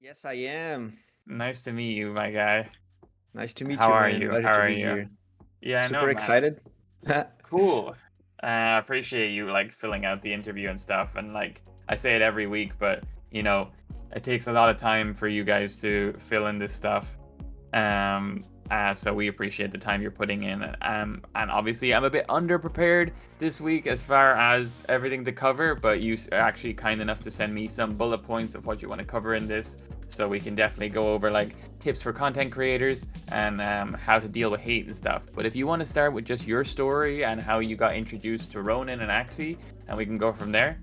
Yes, I am. Nice to meet you, my guy. Nice to meet How you, are man. you? Pleasure How to are be you? here. Yeah, I know, Super man. excited. Cool. I appreciate you like filling out the interview and stuff. And like I say it every week, but you know, it takes a lot of time for you guys to fill in this stuff. So we appreciate the time you're putting in. And obviously I'm a bit underprepared this week as far as everything to cover, but you are actually kind enough to send me some bullet points of what you want to cover in this. So we can definitely go over like tips for content creators and how to deal with hate and stuff. But if you want to start with just your story and how you got introduced to Ronin and Axie, and we can go from there.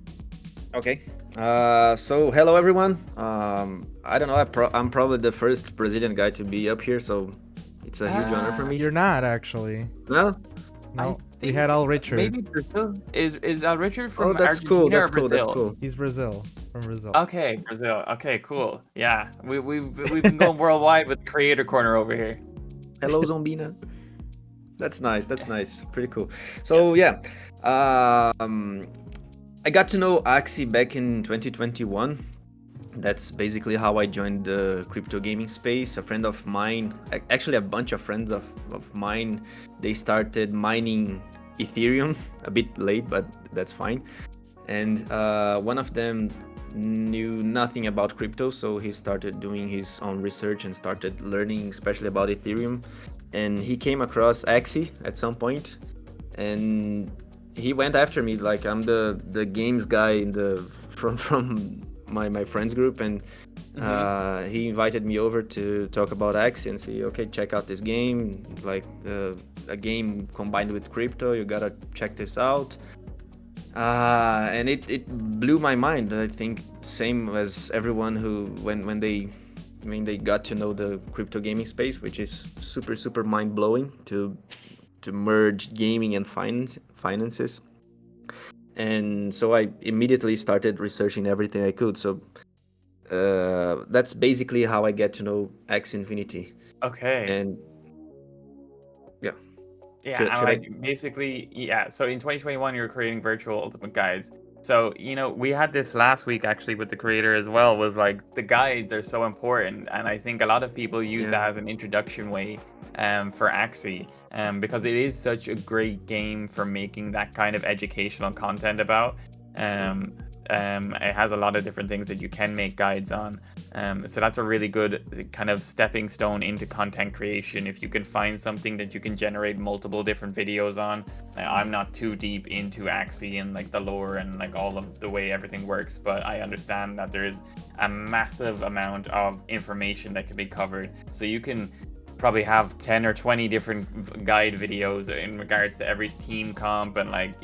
Okay. So hello everyone. I don't know. I'm probably the first Brazilian guy to be up here, so it's a huge honor for me. You're not actually. No? I No, we had think Al Richard. maybe Brazil is Al Richard Oh, from that's cool. Argentina or That's cool. That's Brazil? cool. He's Brazil, from Brazil. Okay, Brazil. Okay, cool. Yeah, we've been going worldwide with Creator Corner over here. Hello, Zombina. That's nice. That's nice. Pretty cool. Yeah. So yeah, I got to know Axie back in 2021. That's basically how I joined the crypto gaming space. A friend of mine, actually a bunch of friends of mine, they started mining Ethereum a bit late, but that's fine. And one of them knew nothing about crypto, so he started doing his own research and started learning, especially about Ethereum. And he came across Axie at some point, and he went after me like I'm the games guy in the from my friends group, and he invited me over to talk about Axie and say, okay, check out this game, like a game combined with crypto. You gotta check this out. And it blew my mind. I think same as everyone who when they got to know the crypto gaming space, which is super mind blowing to merge gaming and finances. And so I immediately started researching everything I could. So that's basically how I get to know X Infinity. Okay. And yeah, Yeah, should and should I? like basically, yeah. So in 2021, you were creating virtual ultimate guides. So we had this last week actually with the creator as well. Was like the guides are so important, and I think a lot of people use Yeah. that as an introduction way, for Axie, because it is such a great game for making that kind of educational content about. Um, it has a lot of different things that you can make guides on. So that's a really good kind of stepping stone into content creation. If you can find something that you can generate multiple different videos on. I'm not too deep into Axie and like the lore and like all of the way everything works, but I understand that there's a massive amount of information that can be covered. So you can probably have 10 or 20 different guide videos in regards to every team comp and like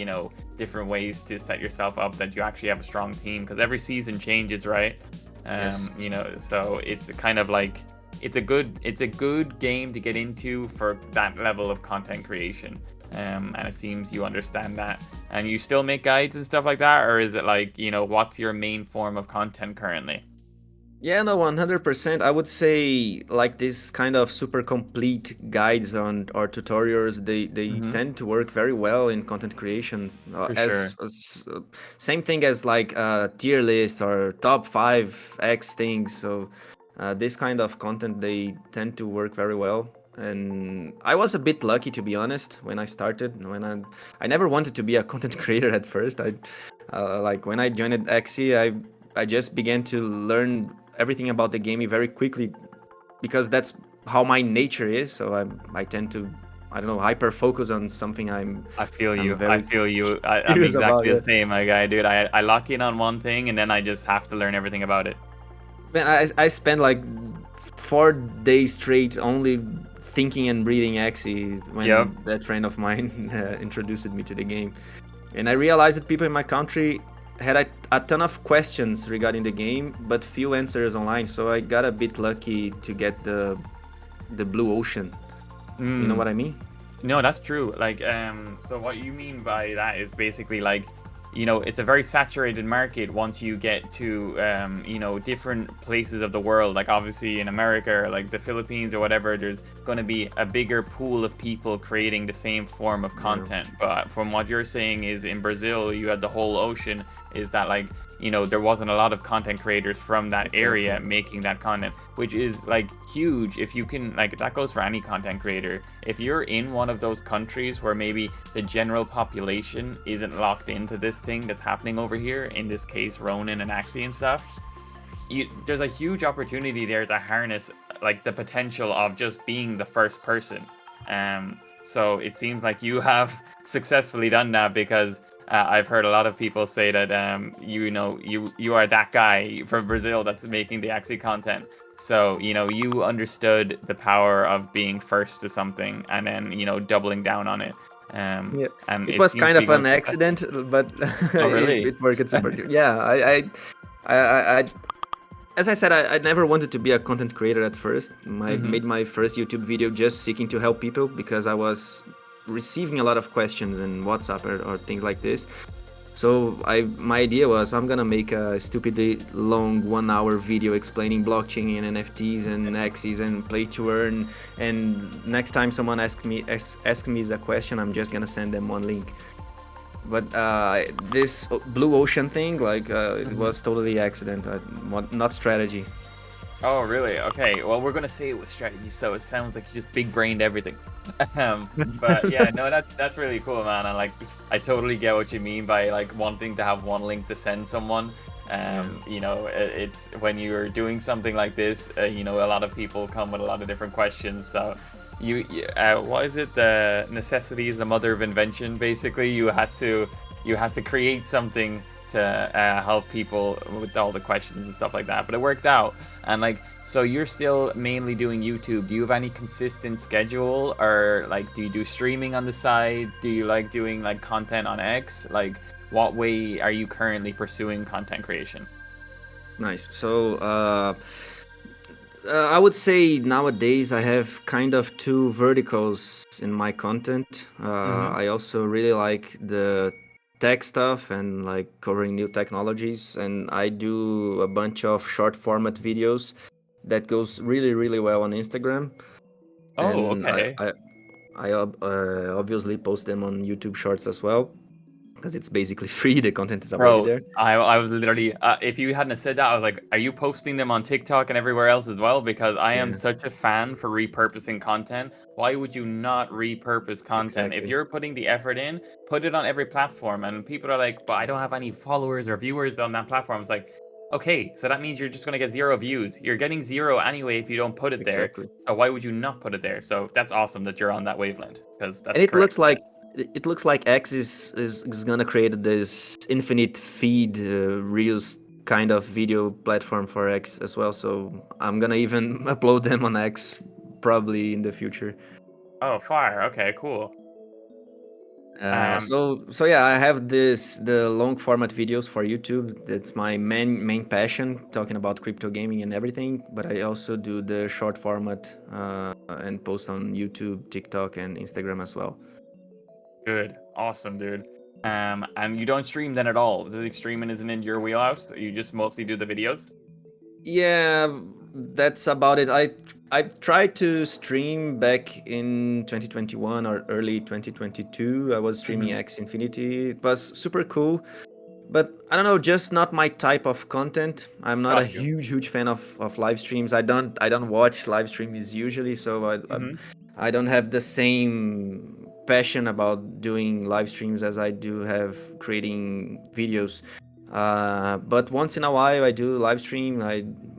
different ways to set yourself up that you actually have a strong team, because every season changes, right? Yes. So it's kind of like it's a good game to get into for that level of content creation. And it seems you understand that, and you still make guides and stuff like that, or is it like what's your main form of content currently? Yeah, no, 100%. I would say like this kind of super complete guides on or tutorials, they Mm-hmm. tend to work very well in content creation. For sure. Same thing as like tier list or top 5x things. So this kind of content, they tend to work very well. And I was a bit lucky, to be honest, when I started. I never wanted to be a content creator at first. I like when I joined Axie, I just began to learn everything about the game very quickly, because that's how my nature is. So I tend to, I don't know, hyper focus on something I feel I'm you. I very feel you. I'm curious about. exactly Yeah. the same, my guy, dude. I lock in on one thing and then I just have to learn everything about it. Man, I spent like 4 days straight only thinking and reading Axie Yep. when that friend of mine introduced me to the game. And I realized that people in my country had a ton of questions regarding the game, but few answers online. So I got a bit lucky to get the blue ocean. You know Mm. what I mean? No, that's true. Like, so what you mean by that is basically like, it's a very saturated market once you get to, different places of the world. Like, obviously in America or like the Philippines or whatever, there's going to be a bigger pool of people creating the same form of Yeah. content. But from what you're saying is in Brazil, you had the whole ocean. is that like, you know, there wasn't a lot of content creators from that area making that content, which is like huge. If you can, like, that goes for any content creator. If you're in one of those countries where maybe the general population isn't locked into this thing that's happening over here, in this case Ronin and Axie and stuff, there's a huge opportunity there to harness like the potential of just being the first person. So it seems like you have successfully done that, because I've heard a lot of people say that you know, you are that guy from Brazil that's making the Axie content. So, you know, you understood the power of being first to something and then, you know, doubling down on it. Yeah, And it it was seems kind to be of going an accident, but oh really? it worked super good. Yeah, I as I said, I never wanted to be a content creator at first. I Mm-hmm. made my first YouTube video just seeking to help people because I was receiving a lot of questions in WhatsApp or things like this. So my idea was I'm gonna make a stupidly long 1 hour video explaining blockchain and NFTs and Axies and play to earn. And next time someone asks me a question, I'm just gonna send them one link. But this blue ocean thing, like it was totally accident, not strategy. Oh, really? Okay. Well, we're gonna say it was strategy, so it sounds like you just big brained everything. But yeah, no, that's really cool, man. And like, I totally get what you mean by like wanting to have one link to send someone. You know, it's when you're doing something like this, you know, a lot of people come with a lot of different questions. So, what is it? The necessity is the mother of invention. Basically, you had to create something to help people with all the questions and stuff like that. But it worked out. And like, so you're still mainly doing YouTube. Do you have any consistent schedule, or like, do you do streaming on the side? Do you like doing like content on X? Like, what way are you currently pursuing content creation? Nice. So I would say nowadays I have kind of two verticals in my content. I also really like the tech stuff and like covering new technologies, and I do a bunch of short format videos that goes really well on Instagram. Oh, And okay. I obviously post them on YouTube Shorts as well because it's basically free. The content is already Bro, there. I was literally, if you hadn't have said that, I was like, are you posting them on TikTok and everywhere else as well? Because I am Yeah, such a fan for repurposing content. Why would you not repurpose content? If exactly. you're putting the effort in, put it on every platform. And people are like, but I don't have any followers or viewers on that platform. It's like, okay, so that means you're just going to get 0 views. You're getting 0 anyway if you don't put it there. Exactly. So why would you not put it there? So that's awesome that you're on that wavelength, because And that's correct. it looks like X is gonna create this infinite feed reels kind of video platform for X as well. So I'm gonna even upload them on X probably in the future. Oh, fire. Okay, cool. Um, So yeah, I have the long format videos for YouTube. That's my main passion, talking about crypto gaming and everything. But I also do the short format and post on YouTube, TikTok, and Instagram as well. Good. Awesome, dude. And you don't stream then at all? The streaming isn't in your wheelhouse? You just mostly do the videos? Yeah, that's about it. I tried to stream back in 2021 or early 2022. I was streaming Mm-hmm. X Infinity. It was super cool, but I don't know, just not my type of content. I'm not a Got you. huge fan of live streams. I don't watch live streams usually, so Mm-hmm. I don't have the same passion about doing live streams as I do have creating videos. But once in a while I do live stream.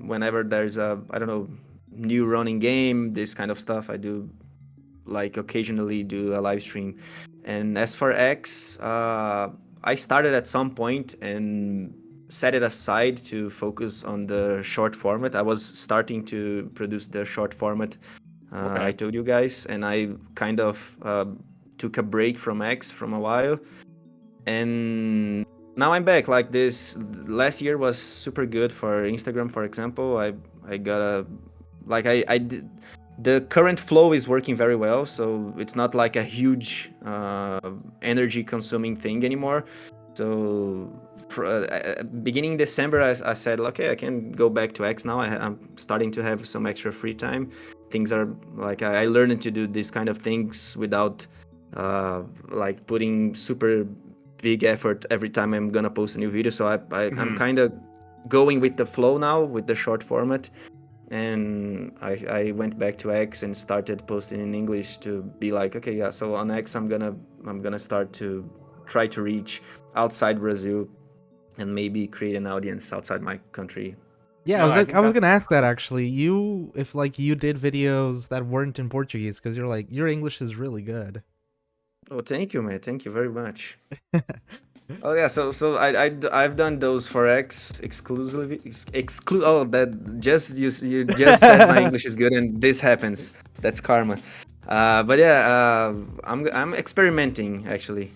Whenever there's a, I don't know, new running game, this kind of stuff, I do like occasionally do a live stream. And as for X, I started at some point and set it aside to focus on the short format. I was starting to produce the short format, I Okay. told you guys, and I kind of took a break from X from a while, and now I'm back. Like this last year was super good for Instagram, for example. I got a, like I did, the current flow is working very well, so it's not like a huge energy consuming thing anymore. So beginning December, I said, okay, I can go back to X now. I'm starting to have some extra free time. Things are like I learned to do these kind of things without like putting super big effort every time I'm gonna post a new video. So I'm kind of going with the flow now with the short format. And I went back to X and started posting in English to be like, okay, yeah, so on X I'm gonna start to try to reach outside Brazil and maybe create an audience outside my country. Yeah, No, I I think was that's gonna ask that actually. If like you did videos that weren't in Portuguese, because you're like your English is really good. Oh, thank you, man. Thank you very much. Oh yeah, so I've done those for X exclusively. Oh, that you just said my English is good, and this happens. That's karma. But yeah, I'm experimenting actually.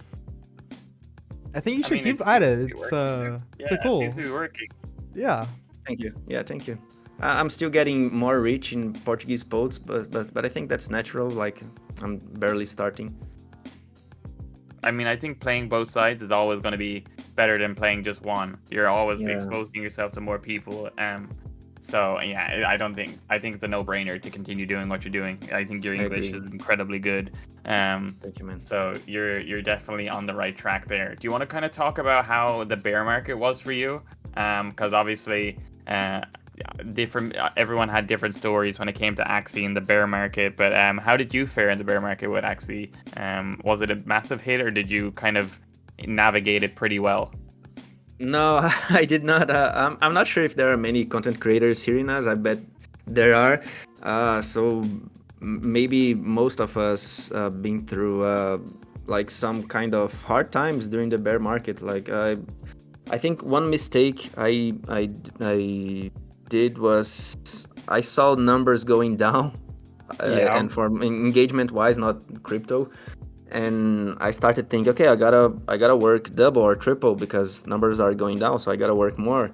I think you I should mean, keep it at seems it. to be working. It's Yeah, a it cool. seems to be working. Yeah. Thank you. Yeah, thank you. I'm still getting more reach in Portuguese posts, but I think that's natural. Like I'm barely starting. I mean, I think playing both sides is always going to be better than playing just one. You're always Yeah. exposing yourself to more people. So yeah, I think it's a no-brainer to continue doing what you're doing. I think your I English agree. is incredibly good. Thank you, man. So you're definitely on the right track there. Do you want to kind of talk about how the bear market was for you? Because obviously, different everyone had different stories when it came to Axie in the bear market. But how did you fare in the bear market with Axie? Was it a massive hit, or did you kind of navigate it pretty well? No, I did not. I'm not sure if there are many content creators hearing us. I bet there are. So maybe most of us been through like some kind of hard times during the bear market. Like I think one mistake I did was I saw numbers going down, Yeah. and for engagement wise, not crypto. And I started thinking, okay, I gotta work double or triple because numbers are going down, so I gotta work more.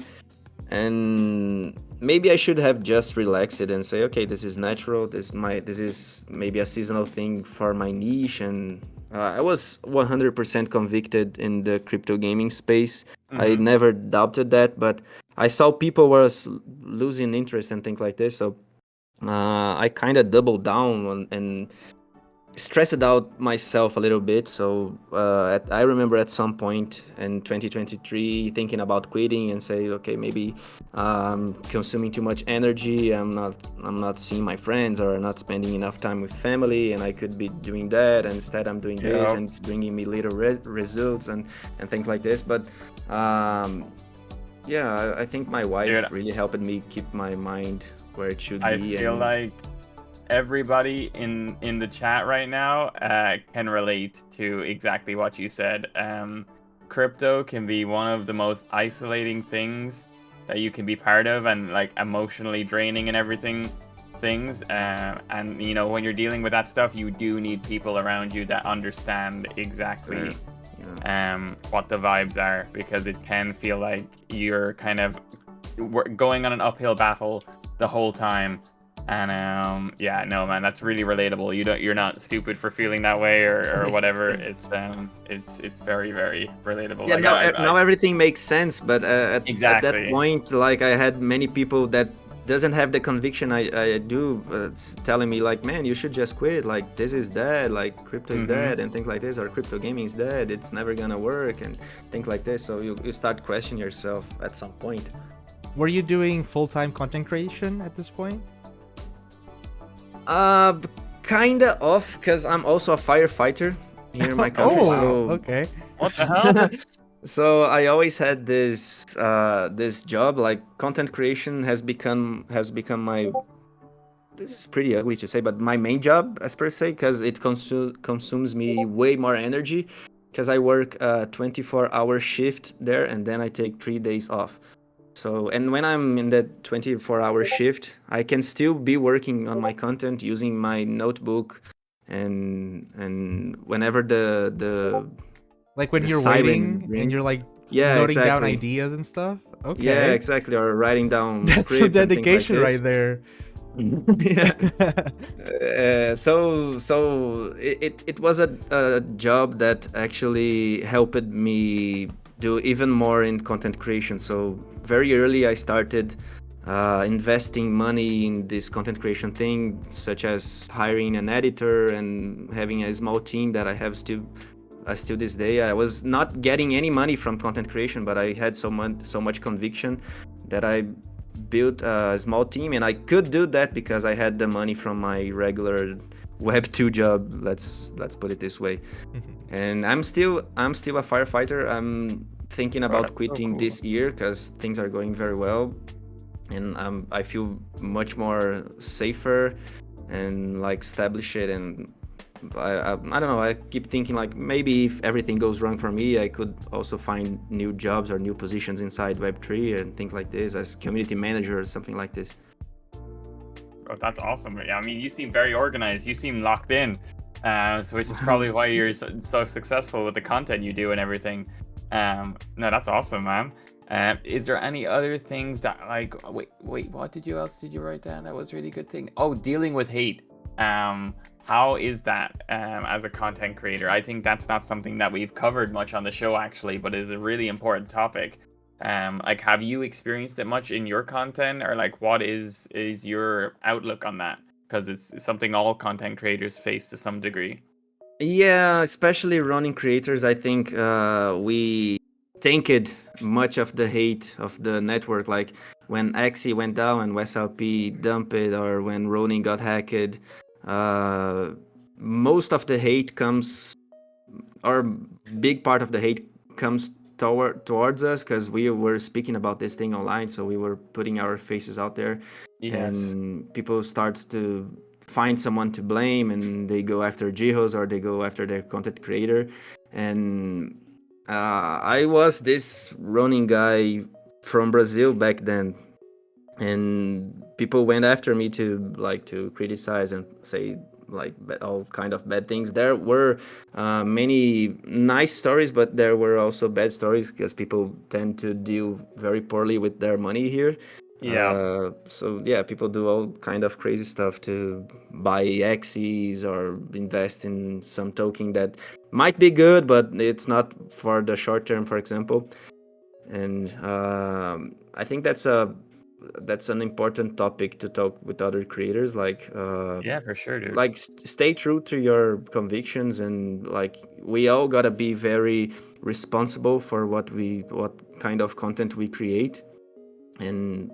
And maybe I should have just relaxed it and say, okay, this is natural. This is maybe a seasonal thing for my niche. And I was 100% convicted in the crypto gaming space. I never doubted that, but I saw people was losing interest and things like this. So I kind of doubled down and stressed out myself a little bit. So I remember at some point in 2023 thinking about quitting and say, okay, maybe consuming too much energy. I'm not seeing my friends or not spending enough time with family, and I could be doing that. And instead, I'm doing this, Yeah. and it's bringing me little results and things like this. But yeah, I think my wife Dude, really helped me keep my mind where it should I be. feel And like everybody in the chat right now can relate to exactly what you said. Crypto can be one of the most isolating things that you can be part of, and like emotionally draining and everything things. And you know, when you're dealing with that stuff, you do need people around you that understand exactly what the vibes are, because it can feel like you're kind of going on an uphill battle the whole time. And yeah, no, man, that's really relatable. You're not stupid for feeling that way or whatever. It's very, very relatable. yeah, Like now everything makes sense, but at that exactly. point, like I had many people that doesn't have the conviction I do, telling me like, man, you should just quit. Like this is dead. Like crypto is dead and things like this, or crypto gaming is dead. It's never gonna work and things like this. So you start questioning yourself at some point. Were you doing full-time content creation at this point? Kinda off, because I'm also a firefighter here in my country. Oh, so okay. What the hell? So I always had this this job. Like content creation has become my, this is pretty ugly to say, but my main job as per se, because it consumes me way more energy, because I work a 24-hour shift there and then I take 3 days off. So, and when I'm in that 24-hour shift, I can still be working on my content using my notebook, and whenever the Like when the you're siren waiting and you're rings. like Yeah, noting down exactly. ideas and stuff. Yeah, Okay. exactly. Or writing down That's some scripts and things like dedication this. right there. Yeah. So it was a job that actually helped me do even more in content creation. So very early I started investing money in this content creation thing, such as hiring an editor and having a small team that I have still still this day. I was not getting any money from content creation, but I had so much conviction that I built a small team, and I could do that because I had the money from my regular Web 2 job. Let's put it this way. And I'm still a firefighter. I'm thinking about quitting this year because things are going very well, and I feel much more safer and like established it. And I don't know, I keep thinking like maybe if everything goes wrong for me, I could also find new jobs or new positions inside Web3 and things like this as community manager or something like this. Oh, that's awesome. Yeah, I mean, you seem very organized. You seem locked in, so which is probably why you're so successful with the content you do and everything. No, that's awesome, man. Is there any other things that like wait, what else did you write down? That was a really good thing. Oh, dealing with hate. How is that as a content creator? I think that's not something that we've covered much on the show actually, but is a really important topic. Like, have you experienced it much in your content, or like what is your outlook on that? Because it's something all content creators face to some degree. Yeah, especially running creators, I think we tanked much of the hate of the network. Like when Axie went down and WestLP dumped it, or when Ronin got hacked, most of the hate comes, or big part of the hate comes towards us because we were speaking about this thing online, so we were putting our faces out there. Yes. And people starts to find someone to blame, and they go after Jihos or they go after their content creator. And I was this running guy from Brazil back then, and people went after me to criticize and say like all kind of bad things. There were many nice stories, but there were also bad stories because people tend to deal very poorly with their money here. Yeah. So yeah, people do all kind of crazy stuff to buy X's or invest in some token that might be good, but it's not for the short term, for example. And I think that's an important topic to talk with other creators. Like Yeah, for sure, dude. like stay true to your convictions, and like we all gotta be very responsible for what kind of content we create. And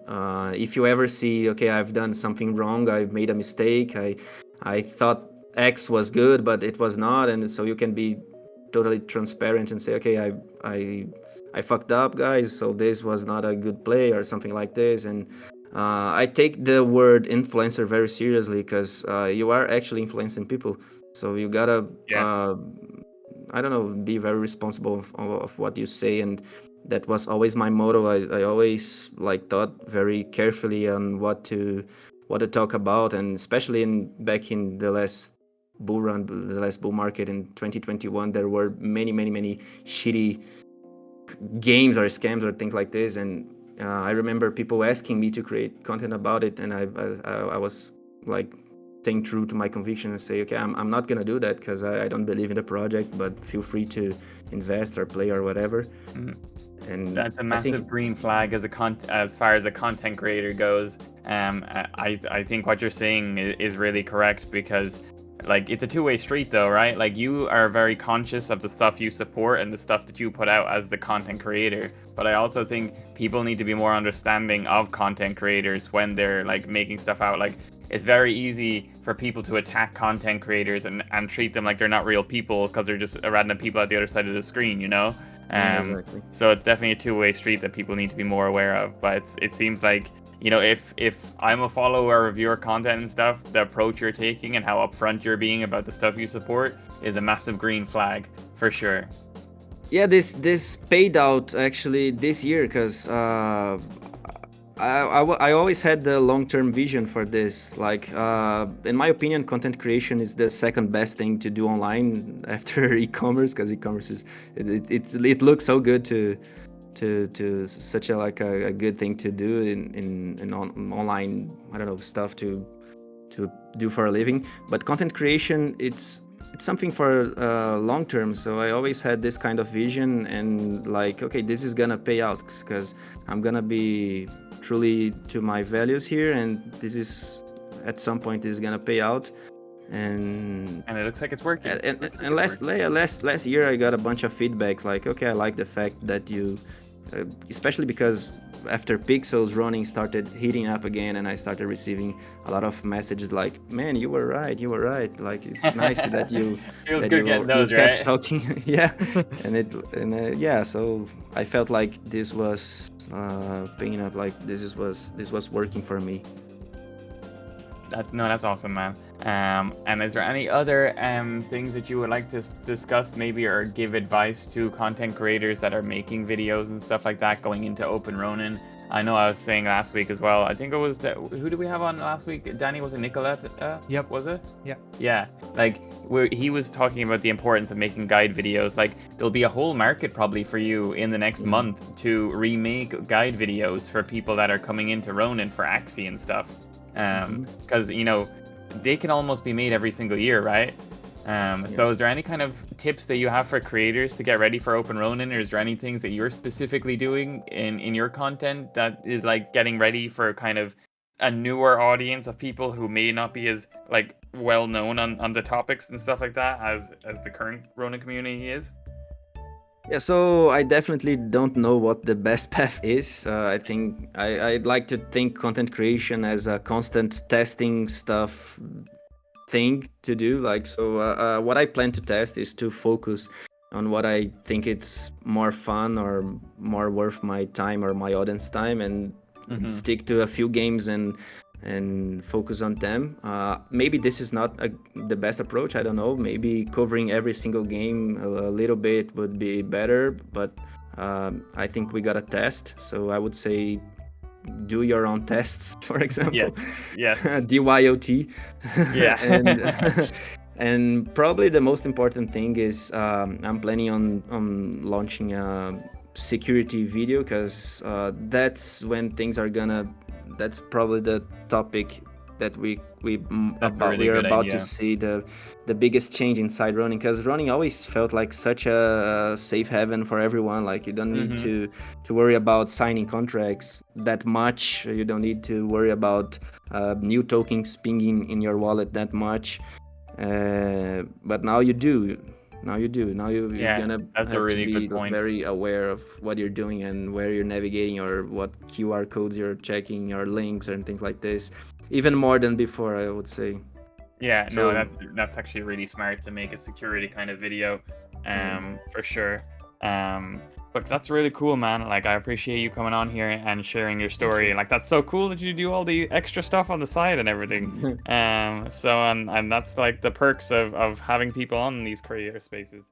if you ever see, okay, I've done something wrong, I've made a mistake, I thought X was good but it was not, and so you can be totally transparent and say, okay, I fucked up, guys, so this was not a good play or something like this. And I take the word influencer very seriously because you are actually influencing people, so you gotta Yes. I don't know, be very responsible of what you say. And that was always my motto. I always like thought very carefully on what to talk about, and especially back in the last bull run, the last bull market in 2021, there were many shitty games or scams or things like this. And I remember people asking me to create content about it, and I was like staying true to my conviction and say, okay, I'm not gonna do that because I don't believe in the project, but feel free to invest or play or whatever. Mhm. And That's a I massive think green flag as far as a content creator goes. I think what you're saying is really correct, because like it's a two-way street though, right? Like you are very conscious of the stuff you support and the stuff that you put out as the content creator, but I also think people need to be more understanding of content creators when they're like making stuff out. Like it's very easy for people to attack content creators and treat them like they're not real people because they're just random people at the other side of the screen, you know? yeah, exactly. So it's definitely a two-way street that people need to be more aware of. But it seems like, you know, if I'm a follower of your content and stuff, the approach you're taking and how upfront you're being about the stuff you support is a massive green flag for sure. Yeah, this paid out actually this year because I always had the long-term vision for this. Like, in my opinion, content creation is the second best thing to do online after e-commerce, because e-commerce it looks so good to such a good thing to do in online, I don't know, stuff to do for a living. But content creation, it's something for long term. So I always had this kind of vision, and like, okay, this is gonna pay out because I'm gonna be truly to my values here, and this is at some point is gonna pay out. and And it looks like it's working. and last year I got a bunch of feedbacks like, okay, I like the fact that you, especially because after Pixels, running started heating up again, and I started receiving a lot of messages like, man, you were right, like it's nice that you Feels good getting you those, kept right? talking. Yeah. Yeah, so I felt like this was picking up, like this was working for me. That's awesome, man. And is there any other things that you would like to discuss, maybe, or give advice to content creators that are making videos and stuff like that going into Open Ronin? I know I was saying last week as well. I think it was who did we have on last week? Ðany, was it Nicolette? Yep. Was it? Yeah. Yeah. Like he was talking about the importance of making guide videos. Like there'll be a whole market probably for you in the next month to remake guide videos for people that are coming into Ronin for Axie and stuff. Because you know they can almost be made every single year, right? So is there any kind of tips that you have for creators to get ready for Open Ronin, or is there any things that you're specifically doing in your content that is like getting ready for kind of a newer audience of people who may not be as like well known on the topics and stuff like that as the current Ronin community is? Yeah, so I definitely don't know what the best path is. I think I'd like to think content creation as a constant testing stuff thing to do. Like, so what I plan to test is to focus on what I think it's more fun or more worth my time or my audience time, and stick to a few games and focus on them. Maybe this is not the best approach. I don't know. Maybe covering every single game a little bit would be better, but I think we gotta test. So I would say do your own tests, for example. Yes. DYOT. Yeah. And probably the most important thing is I'm planning on launching a security video, because that's when things are gonna. That's probably the topic that we are about to see the biggest change inside running, because running always felt like such a safe haven for everyone. Like you don't need to worry about signing contracts that much. You don't need to worry about new tokens pinging in your wallet that much. But now you do. Now you're gonna have really to be good point. very aware of what you're doing and where you're navigating, or what QR codes you're checking, or links and things like this, even more than before, I would say. Yeah, So- no, that's actually really smart to make a security kind of video, for sure. But that's really cool, man. Like, I appreciate you coming on here and sharing your story. Like, that's so cool that you do all the extra stuff on the side and everything. So and that's like the perks of having people on these creator spaces.